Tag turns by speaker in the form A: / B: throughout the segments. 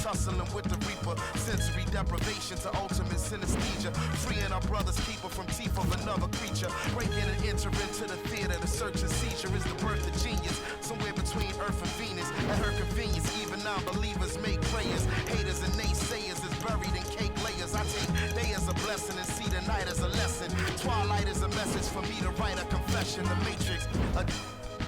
A: Tussling with the reaper, sensory deprivation to ultimate synesthesia, freeing our brother's keeper from teeth of another creature, breaking and entering to the theater. The search and seizure is the birth of genius, somewhere between Earth and Venus. At her convenience, even non-believers make prayers. Haters and naysayers is buried in cake layers. I take day as a blessing and see the night as a lesson. Twilight is a message for me to write a confession. The Matrix,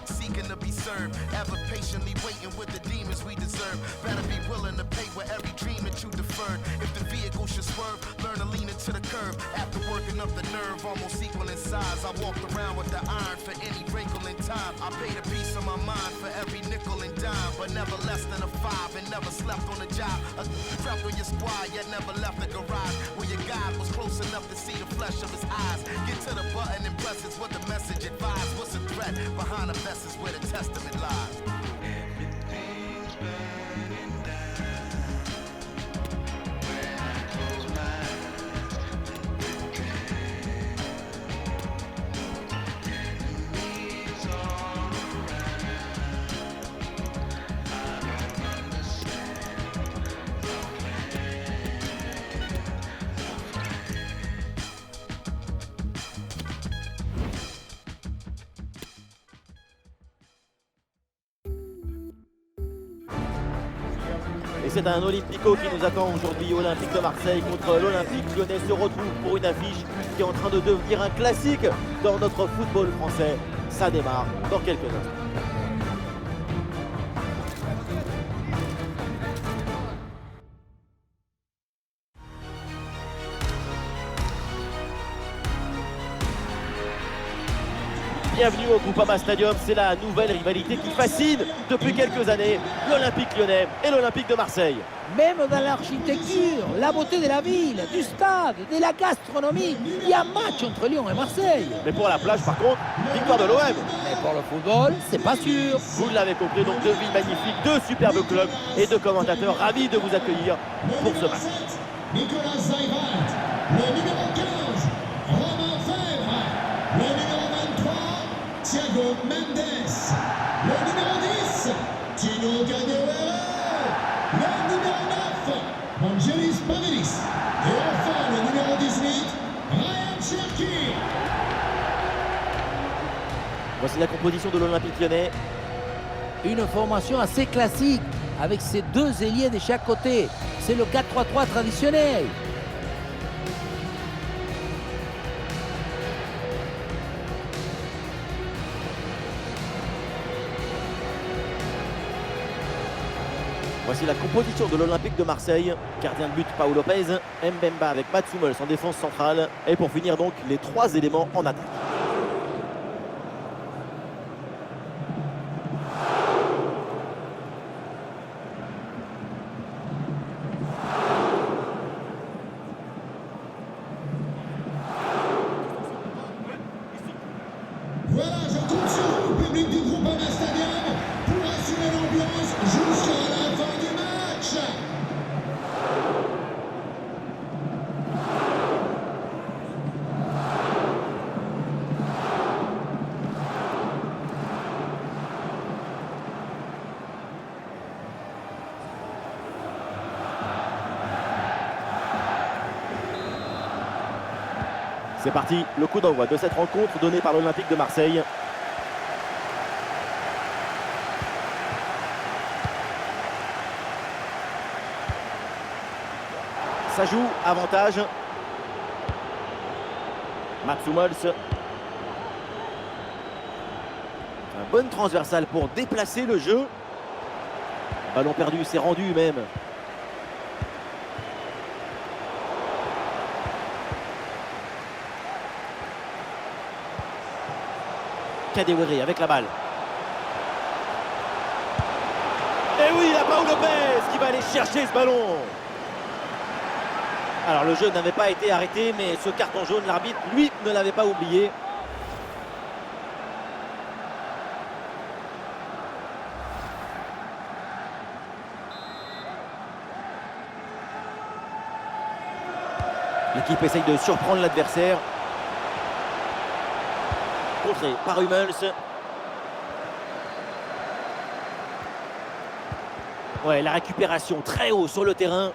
A: seeking to be served, ever patiently waiting with the demons we deserve. Better be willing to pay with every dream that you deferred. If the vehicle should swerve, learn to lean into the curve. After working up the nerve, almost equal in size, I walked around with the iron for any wrinkle in time. I paid a piece of my mind for every nickel and dime, but never less than a 5 and never slept on the job. I crept on your squad, yet never left the garage where your God was close enough to see the flesh of his eyes. Get to the button and press is what the message advised. What's the threat behind the vest is where the testament lies. Everything's burning down. When I close my eyes, enemies all around. I don't understand the
B: Et c'est un Olympico qui nous attend aujourd'hui. Olympique de Marseille contre l'Olympique Lyonnais se retrouve pour une affiche qui est en train de devenir un classique dans notre football français. Ça démarre dans quelques instants. Bienvenue au Groupama Stadium, c'est la nouvelle rivalité qui fascine depuis quelques années l'Olympique Lyonnais et l'Olympique de Marseille.
C: Même dans l'architecture, la beauté de la ville, du stade, de la gastronomie, il y a match entre Lyon et Marseille.
B: Mais pour la plage par contre, victoire de l'OM.
C: Mais pour le football, c'est pas sûr.
B: Vous l'avez compris, donc deux villes magnifiques, deux superbes clubs et deux commentateurs ravis de vous accueillir pour ce match.
D: Nicolas Zaïrat, le numéro 15, Romain Fèvre, le numéro 23, Thiago Mendes, le numéro 10, Tino Ganewere, le numéro 9, Angelis Pavelis, et enfin le numéro 18, Ryan Cherki.
B: Voici la composition de l'Olympique Lyonnais.
C: Une formation assez classique, avec ses deux ailiers de chaque côté. C'est le 4-3-3 traditionnel.
B: Voici la composition de l'Olympique de Marseille. Gardien de but Pau Lopez, Mbemba avec Mats Hummels en défense centrale. Et pour finir donc les trois éléments en attaque.
D: Voilà, je compte sur vous, public du Groupama Stadium, pour assurer l'ambiance jusqu'à la fin du match.
B: C'est parti, le coup d'envoi de cette rencontre donnée par l'Olympique de Marseille. Ça joue, avantage. Mats Hummels. Un bon transversal pour déplacer le jeu. Ballon perdu, c'est rendu même. Kadewere avec la balle. Et oui, la Pau Lopez qui va aller chercher ce ballon. Alors le jeu n'avait pas été arrêté, mais ce carton jaune, l'arbitre, lui, ne l'avait pas oublié. L'équipe essaye de surprendre l'adversaire. Contré par Hummels. Ouais, la récupération très haut sur le terrain.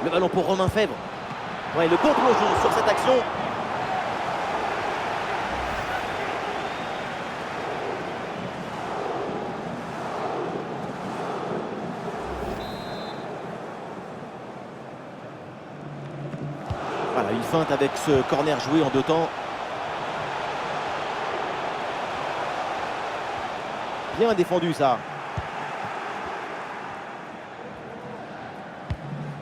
B: Le ballon pour Romain Fèvre. Ouais, le bon plongeon sur cette action. Voilà, une feinte avec ce corner joué en 2 temps. Bien défendu ça.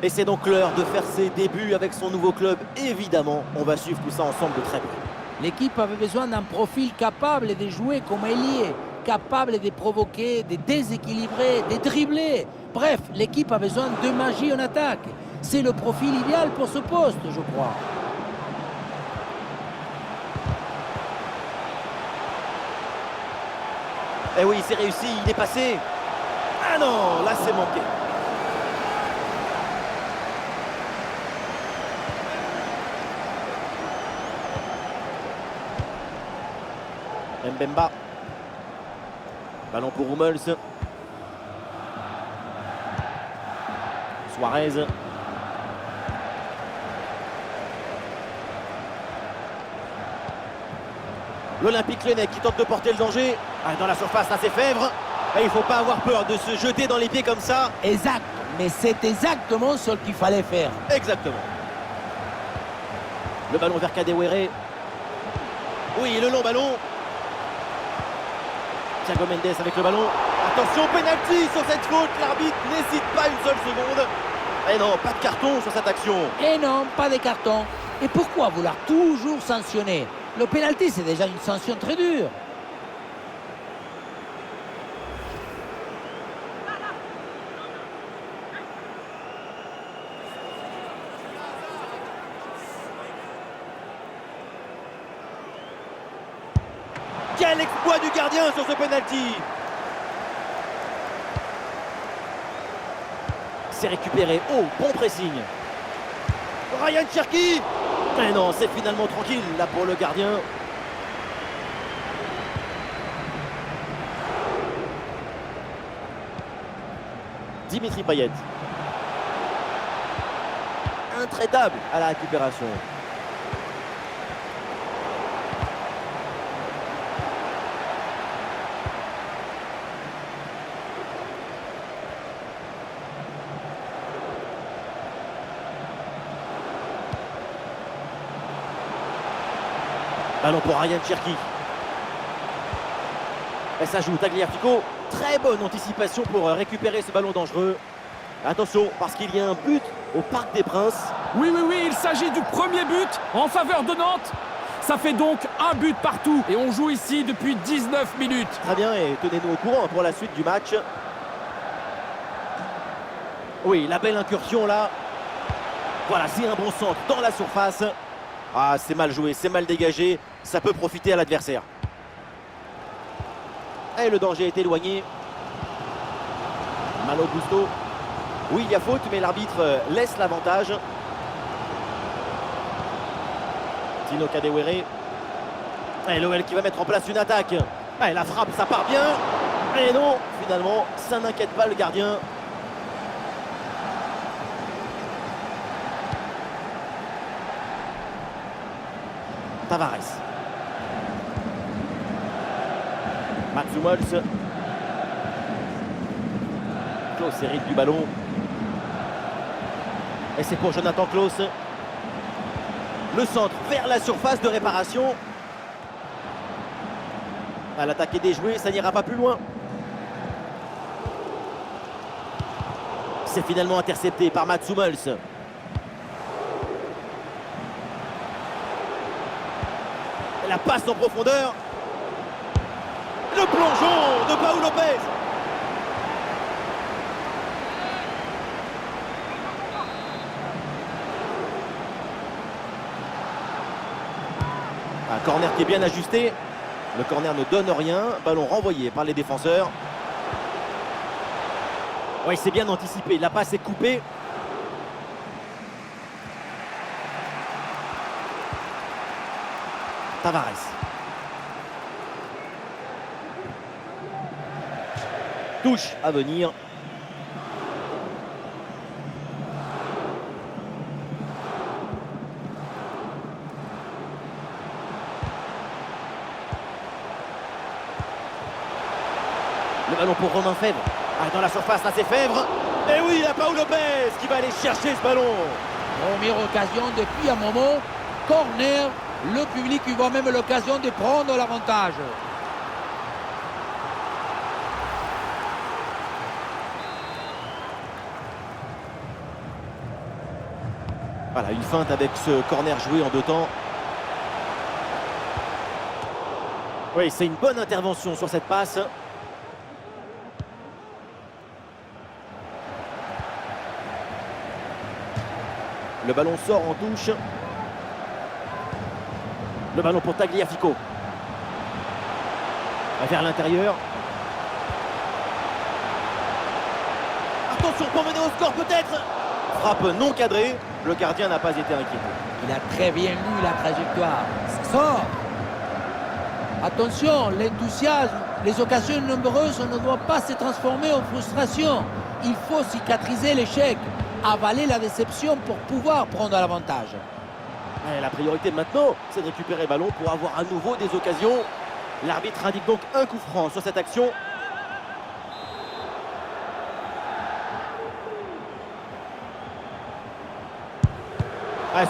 B: Et c'est donc l'heure de faire ses débuts avec son nouveau club. Évidemment, on va suivre tout ça ensemble de très près.
C: L'équipe avait besoin d'un profil capable de jouer comme ailier, capable de provoquer, de déséquilibrer, de dribbler. Bref, l'équipe a besoin de magie en attaque. C'est le profil idéal pour ce poste, je crois.
B: Eh oui, c'est réussi, il est passé. Ah non, là c'est manqué. Mbemba. Ballon pour Hummels. Suarez. L'Olympique Lyonnais qui tente de porter le danger. Dans la surface, là c'est Fèvre. Et il ne faut pas avoir peur de se jeter dans les pieds comme ça.
C: Exact, mais c'est exactement ce qu'il fallait faire.
B: Exactement. Le ballon vers Kadewere. Oui, le long ballon. Thiago Mendes avec le ballon. Attention, penalty sur cette faute. L'arbitre n'hésite pas une seule seconde. Et non, pas de carton sur cette action.
C: Et non, pas de carton. Et pourquoi vouloir toujours sanctionner? Le pénalty, c'est déjà une sanction très dure.
B: Quel exploit du gardien sur ce penalty. C'est récupéré. Oh, bon pressing. Ryan Cherki. Et non, c'est finalement tranquille là pour le gardien. Dimitri Payet. Intraitable à la récupération. Ballon pour Ryan Cherki. Et ça joue Tagliafico. Très bonne anticipation pour récupérer ce ballon dangereux. Attention, parce qu'il y a un but au Parc des Princes.
E: Oui, il s'agit du premier but en faveur de Nantes. Ça fait donc un but partout et on joue ici depuis 19 minutes.
B: Très bien, et tenez-nous au courant pour la suite du match. Oui, la belle incursion là. Voilà, c'est un bon centre dans la surface. Ah, c'est mal joué, c'est mal dégagé. Ça peut profiter à l'adversaire. Et le danger est éloigné. Malo Gusto. Oui, il y a faute, mais l'arbitre laisse l'avantage. Tino Kadewere. Et l'OL qui va mettre en place une attaque. Et la frappe, ça part bien. Et non, finalement, ça n'inquiète pas le gardien. Tavares. Mats Hummels. Klose hérite du ballon. Et c'est pour Jonathan Klose. Le centre vers la surface de réparation. L'attaque est déjouée, ça n'ira pas plus loin. C'est finalement intercepté par Mats Hummels. La passe en profondeur. Le plongeon de Paul Lopez. Un corner qui est bien ajusté. Le corner ne donne rien. Ballon renvoyé par les défenseurs. Oui, c'est bien anticipé. La passe est coupée. Tavares. Touche à venir. Le ballon pour Romain Fèvre. Ah, dans la surface, là c'est Fèvre. Et oui, il y a Paul Lopez qui va aller chercher ce ballon.
C: Première occasion depuis un moment. Corner. Le public y voit même l'occasion de prendre l'avantage.
B: Voilà, une feinte avec ce corner joué en 2 temps. Oui, c'est une bonne intervention sur cette passe. Le ballon sort en touche. Le ballon pour Tagliafico. Vers l'intérieur. Attention pour mener au score peut-être. Frappe non cadrée. Le gardien n'a pas été inquiété.
C: Il a très bien lu la trajectoire. Ça sort. Attention, l'enthousiasme, les occasions nombreuses ne doivent pas se transformer en frustration. Il faut cicatriser l'échec, avaler la déception pour pouvoir prendre l'avantage.
B: La priorité maintenant, c'est de récupérer le ballon pour avoir à nouveau des occasions. L'arbitre indique donc un coup franc sur cette action.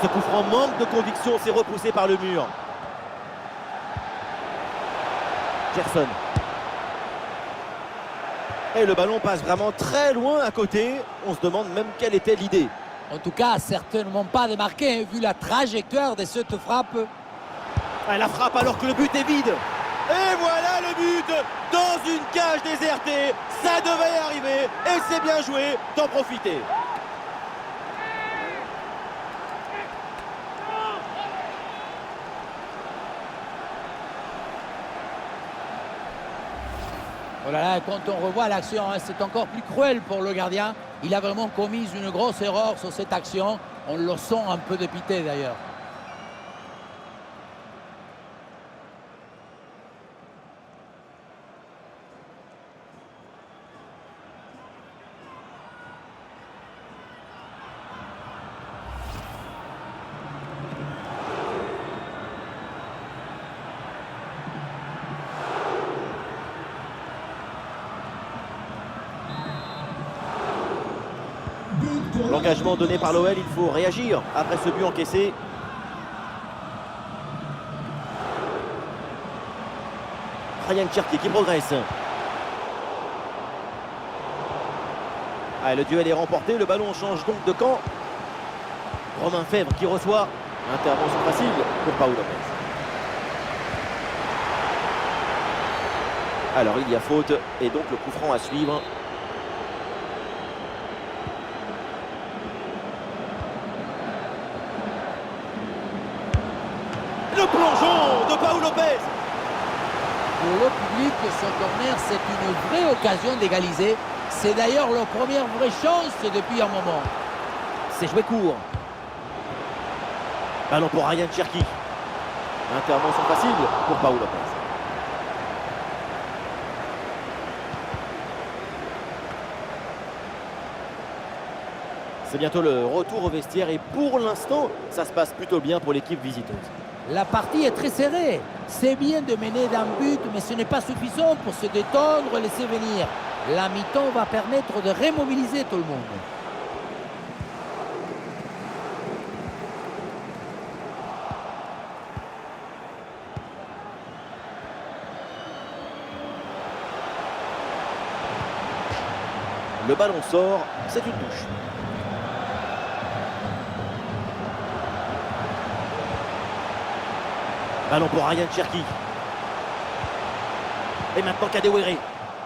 B: Ce coup franc manque de conviction, c'est repoussé par le mur. Gerson. Et le ballon passe vraiment très loin à côté. On se demande même quelle était l'idée.
C: En tout cas, certainement pas démarqué, vu la trajectoire de cette frappe.
B: La frappe alors que le but est vide. Et voilà le but dans une cage désertée. Ça devait arriver et c'est bien joué d'en profiter.
C: Oh là là, quand on revoit l'action, c'est encore plus cruel pour le gardien. Il a vraiment commis une grosse erreur sur cette action. On le sent un peu dépité d'ailleurs.
B: L'engagement donné par l'OL, il faut réagir après ce but encaissé. Ryan Cherki qui progresse. Le duel est remporté, le ballon change donc de camp. Romain Fèvre qui reçoit. Intervention facile pour Paul Lopez. Alors il y a faute et donc le coup franc à suivre. Le plongeon de Paul Lopez.
C: Pour le public, ce corner, c'est une vraie occasion d'égaliser. C'est d'ailleurs leur première vraie chance depuis un moment.
B: C'est joué court. Ballon pour Ryan Cherki. Intervention facile pour Paul Lopez. C'est bientôt le retour au vestiaire et pour l'instant, ça se passe plutôt bien pour l'équipe visiteuse.
C: La partie est très serrée. C'est bien de mener d'un but, mais ce n'est pas suffisant pour se détendre et laisser venir. La mi-temps va permettre de remobiliser tout le monde.
B: Le ballon sort, c'est une touche. Ballon pour Ryan Cherki. Et maintenant Kadewere.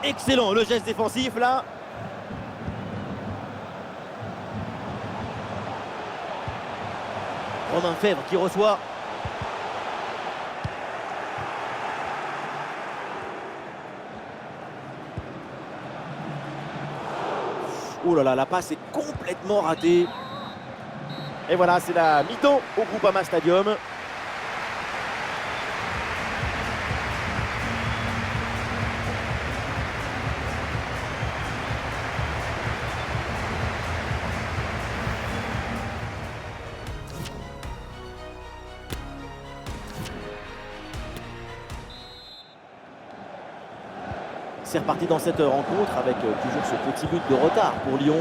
B: Excellent le geste défensif là. Romain Fèvre qui reçoit. Oh là là, la passe est complètement ratée. Et voilà, c'est la mi-temps au Groupama Stadium. C'est reparti dans cette rencontre avec toujours ce petit but de retard pour Lyon.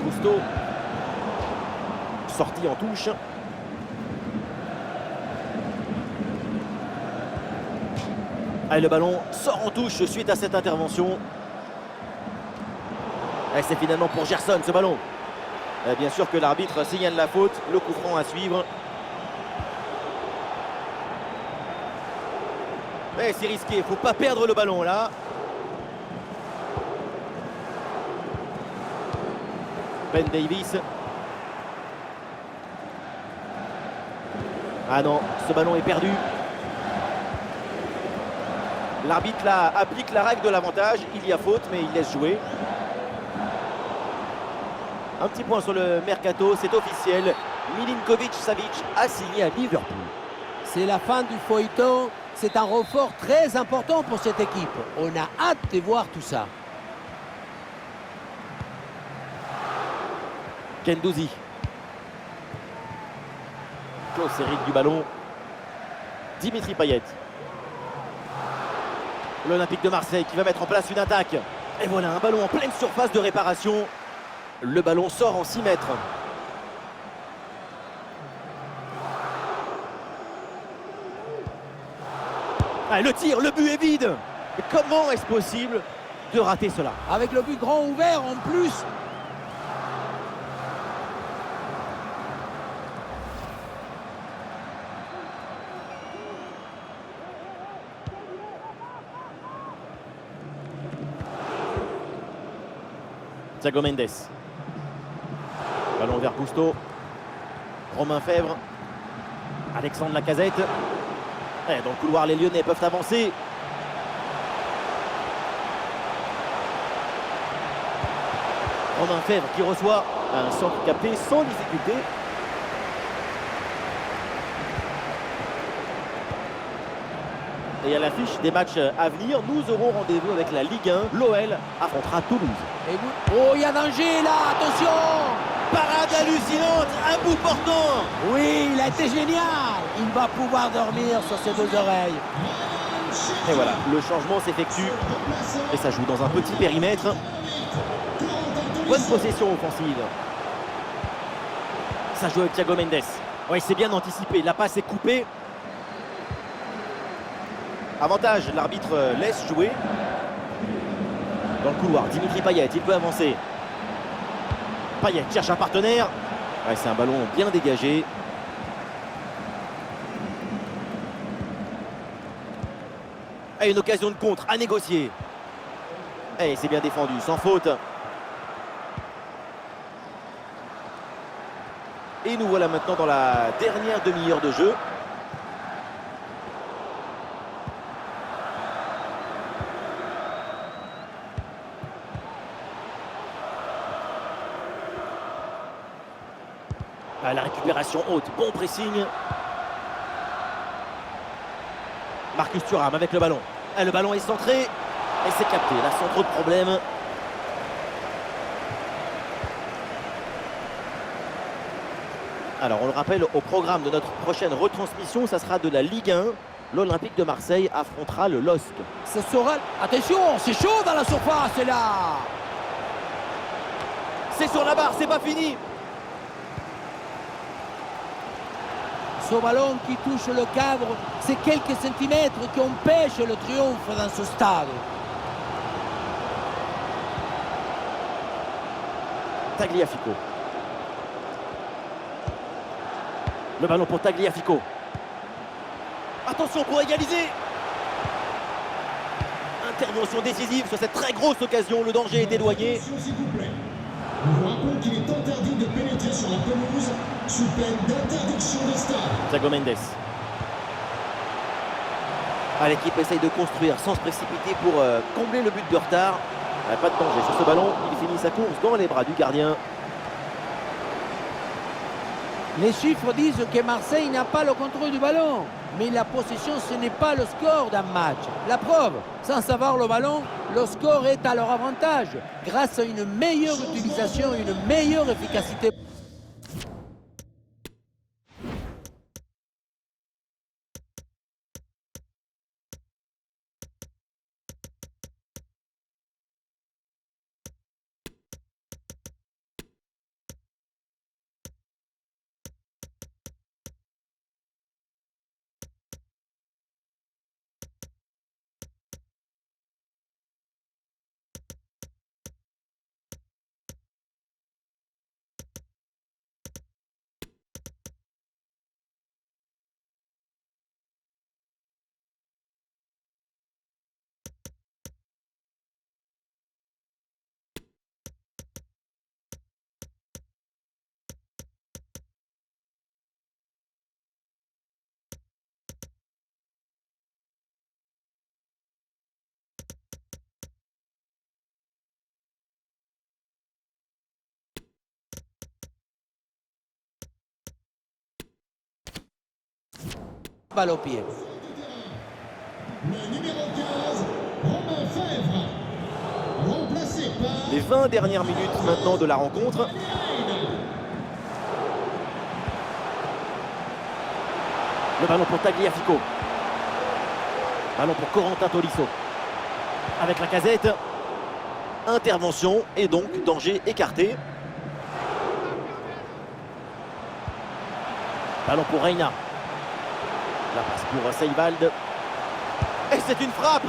B: Cousteau, sorti en touche. Allez, le ballon sort en touche suite à cette intervention. Et c'est finalement pour Gerson ce ballon. Et bien sûr que l'arbitre signale la faute, le coup franc à suivre. Mais c'est risqué, il ne faut pas perdre le ballon là. Ben Davis. Ah non, ce ballon est perdu. L'arbitre là applique la règle de l'avantage, il y a faute mais il laisse jouer. Un petit point sur le mercato, c'est officiel. Milinkovic-Savic a signé à Liverpool.
C: C'est la fin du feuilleton. C'est un renfort très important pour cette équipe. On a hâte de voir tout ça.
B: Guendouzi. Klaus hérite du ballon. Dimitri Payet. L'Olympique de Marseille qui va mettre en place une attaque. Et voilà, un ballon en pleine surface de réparation. Le ballon sort en 6 mètres. Ah, le tir, le but est vide. Mais comment est-ce possible de rater cela?
C: Avec le but grand ouvert en plus.
B: Thiago Mendes. Ballon vers Cousteau. Romain Fèvre. Alexandre Lacazette. Et dans le couloir, les Lyonnais peuvent avancer. Romain Fèvre qui reçoit un centre capté sans difficulté. Et à l'affiche des matchs à venir, nous aurons rendez-vous avec la Ligue 1. L'OL affrontera Toulouse.
C: Oh, il y a danger là, attention!
B: Parade hallucinante, un bout portant.
C: Oui, il a été génial. Il va pouvoir dormir sur ses 2 oreilles.
B: Et voilà, le changement s'effectue. Et ça joue dans un petit périmètre. Bonne possession offensive. Ça joue avec Thiago Mendes. Oui, c'est bien anticipé. La passe est coupée. Avantage, l'arbitre laisse jouer. Dans le couloir, Dimitri Payet, il peut avancer. Payet cherche un partenaire. Ouais, c'est un ballon bien dégagé. Et une occasion de contre à négocier. Et c'est bien défendu, sans faute. Et nous voilà maintenant dans la dernière demi-heure de jeu. La récupération haute, bon pressing. Marcus Thuram avec le ballon. Et le ballon est centré. Et c'est capté, là sans trop de problèmes. Alors on le rappelle, au programme de notre prochaine retransmission, ça sera de la Ligue 1. L'Olympique de Marseille affrontera le LOSC.
C: Ce sera... Attention, c'est chaud dans la surface là.
B: C'est sur la barre, c'est pas fini.
C: Ce ballon qui touche le cadre, c'est quelques centimètres qui empêchent le triomphe dans ce stade.
B: Tagliafico. Le ballon pour Tagliafico. Attention pour égaliser. Intervention décisive sur cette très grosse occasion. Le danger est éloigné.
D: S'il vous plaît. Nous vous rappelons qu'il est interdit de pénétrer sur la pelouse sous peine d'interdiction de stade.
B: Thiago Mendes. Ah, l'équipe essaye de construire sans se précipiter pour combler le but de retard. Ah, pas de danger sur ce ballon. Il finit sa course dans les bras du gardien.
C: Les chiffres disent que Marseille n'a pas le contrôle du ballon. Mais la possession, ce n'est pas le score d'un match. La preuve, sans avoir le ballon, le score est à leur avantage grâce à une meilleure utilisation et une meilleure efficacité. Balle au pied.
D: Le numéro 15, Romain Fèvre. Remplacé par...
B: Les 20 dernières minutes maintenant de la rencontre. Le ballon pour Tagliafico. Ballon pour Corentin Tolisso. Avec la casette. Intervention et donc danger écarté. Ballon pour Reina. La passe pour Seivald. Et c'est une frappe.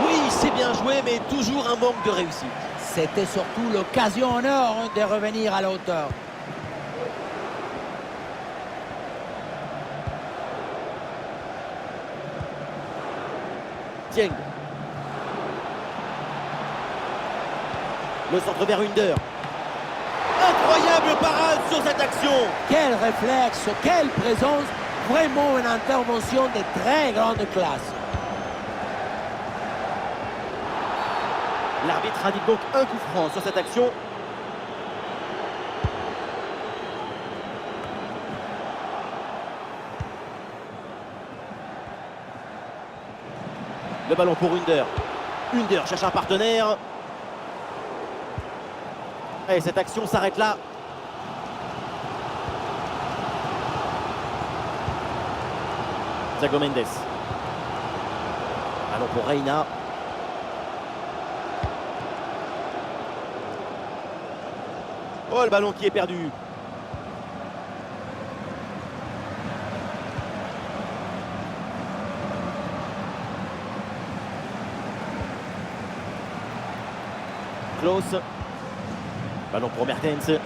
B: Oui, c'est bien joué, mais toujours un manque de réussite.
C: C'était surtout l'occasion en or de revenir à la hauteur.
B: Dieng. Le centre vers Under. Incroyable parade sur cette action.
C: Quel réflexe, quelle présence. Vraiment une intervention de très grande classe.
B: L'arbitre indique donc un coup franc sur cette action. Le ballon pour Under. Under cherche un partenaire. Et cette action s'arrête là. Thiago Mendes. Ballon pour Reina. Oh, le ballon qui est perdu. Klaus. Ballon pour Mertens.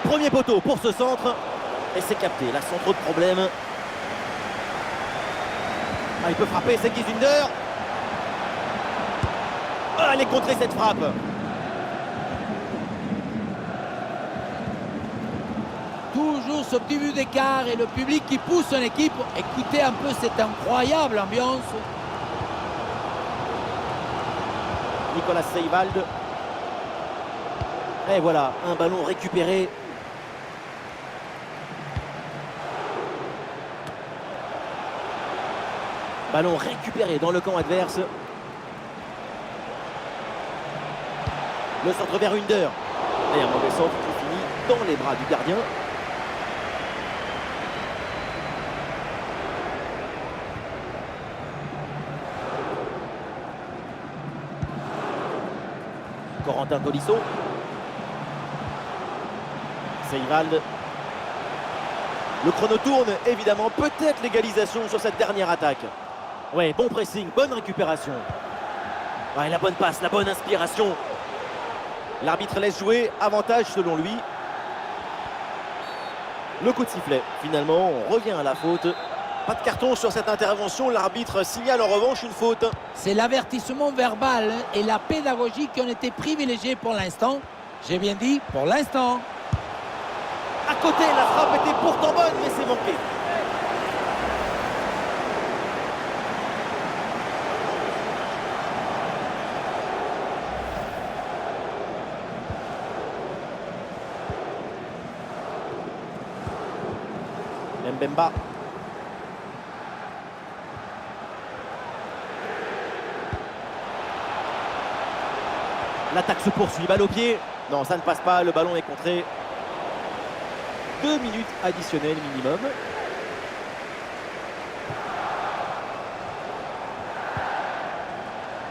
B: Premier poteau pour ce centre. Et c'est capté. Là, sans trop de problème. Ah, il peut frapper, c'est Gizunder. Ah, elle est contrée cette frappe.
C: Toujours ce petit but d'écart et le public qui pousse son équipe. Écoutez un peu cette incroyable ambiance.
B: Nicolas Seivald. Et voilà, un ballon récupéré. Ballon récupéré dans le camp adverse. Le centre vers Under. Et un mauvais centre qui finit dans les bras du gardien. Corentin Tolisso. Seivald. Le chrono tourne, évidemment, peut-être l'égalisation sur cette dernière attaque. Ouais, bon pressing, bonne récupération. Ouais, la bonne passe, la bonne inspiration. L'arbitre laisse jouer, avantage selon lui. Le coup de sifflet. Finalement, on revient à la faute. Pas de carton sur cette intervention. L'arbitre signale en revanche une faute.
C: C'est l'avertissement verbal et la pédagogie qui ont été privilégiés pour l'instant. J'ai bien dit pour l'instant.
B: À côté, la frappe était pourtant bonne, mais c'est manqué. Mbemba. L'attaque se poursuit, balle au pied. Non, ça ne passe pas, le ballon est contré. 2 minutes additionnelles minimum.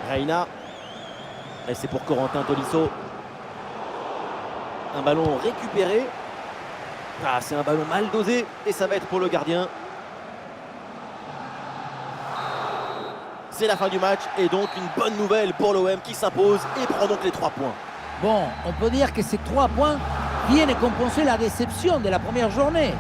B: Reina. Et c'est pour Corentin Tolisso. Un ballon récupéré. Ah, c'est un ballon mal dosé et ça va être pour le gardien. C'est la fin du match et donc une bonne nouvelle pour l'OM qui s'impose et prend donc les 3 points.
C: Bon, on peut dire que ces 3 points viennent compenser la déception de la première journée.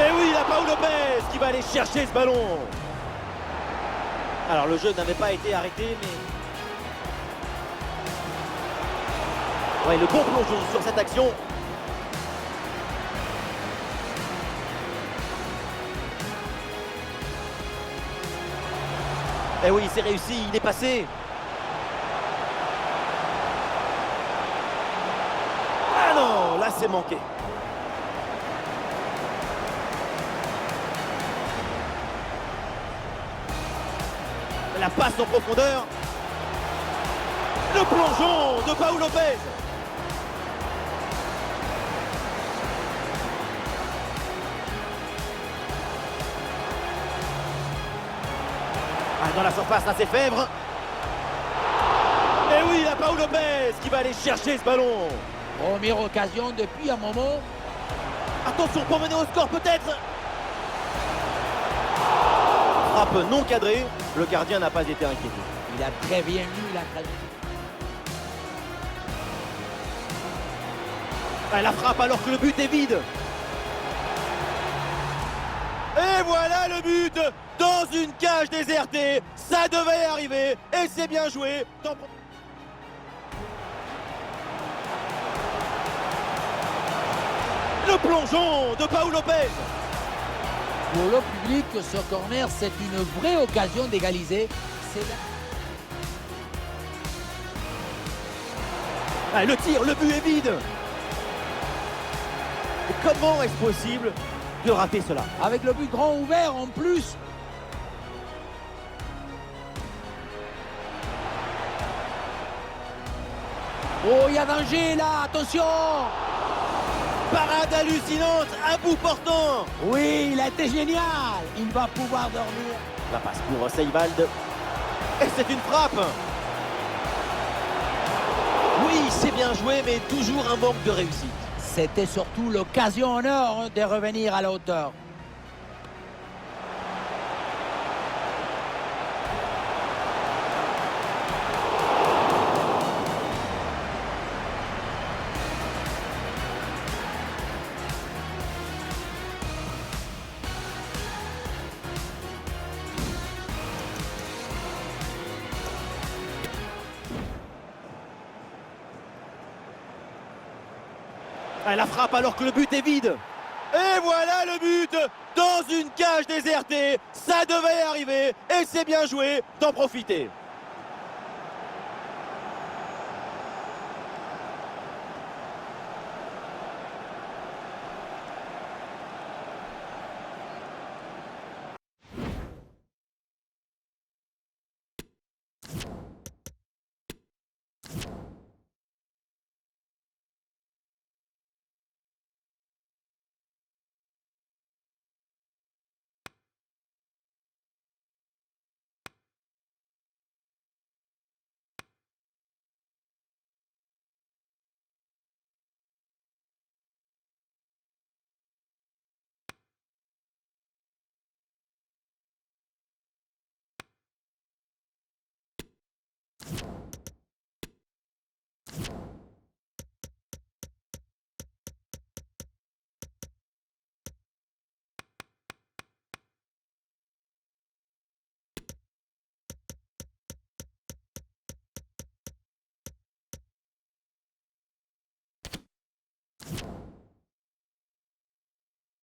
B: Et oui, la Paul Lopez qui va aller chercher ce ballon. Alors le jeu n'avait pas été arrêté, mais... Ouais, le bon plongeon sur cette action. Et oui, c'est réussi, il est passé. Ah non, là c'est manqué. La passe en profondeur. Le plongeon de Paul Lopez. Ah, dans la surface, là c'est Fèvre. Et oui, la Paul Lopez qui va aller chercher ce ballon.
C: Première occasion depuis un moment.
B: Attention pour mener au score peut-être. Frappe non cadrée, le gardien n'a pas été inquiété.
C: Il a très bien lu la trajectoire.
B: Ah, la frappe alors que le but est vide. Et voilà le but dans une cage désertée. Ça devait arriver et c'est bien joué. Le plongeon de Paul Lopez.
C: Pour le public, ce corner, c'est une vraie occasion d'égaliser.
B: Ah, le tir, le but est vide. Et comment est-ce possible de rater cela?
C: Avec le but grand ouvert en plus. Oh, il y a danger là, attention!
B: Parade hallucinante, à bout portant.
C: Oui, il a été génial. Il va pouvoir dormir.
B: La passe pour Seivald. Et c'est une frappe. Oui, c'est bien joué, mais toujours un manque de réussite.
C: C'était surtout l'occasion en or de revenir à la hauteur.
B: Ah, la frappe alors que le but est vide. Et voilà le but dans une cage désertée. Ça devait arriver et c'est bien joué d'en profiter.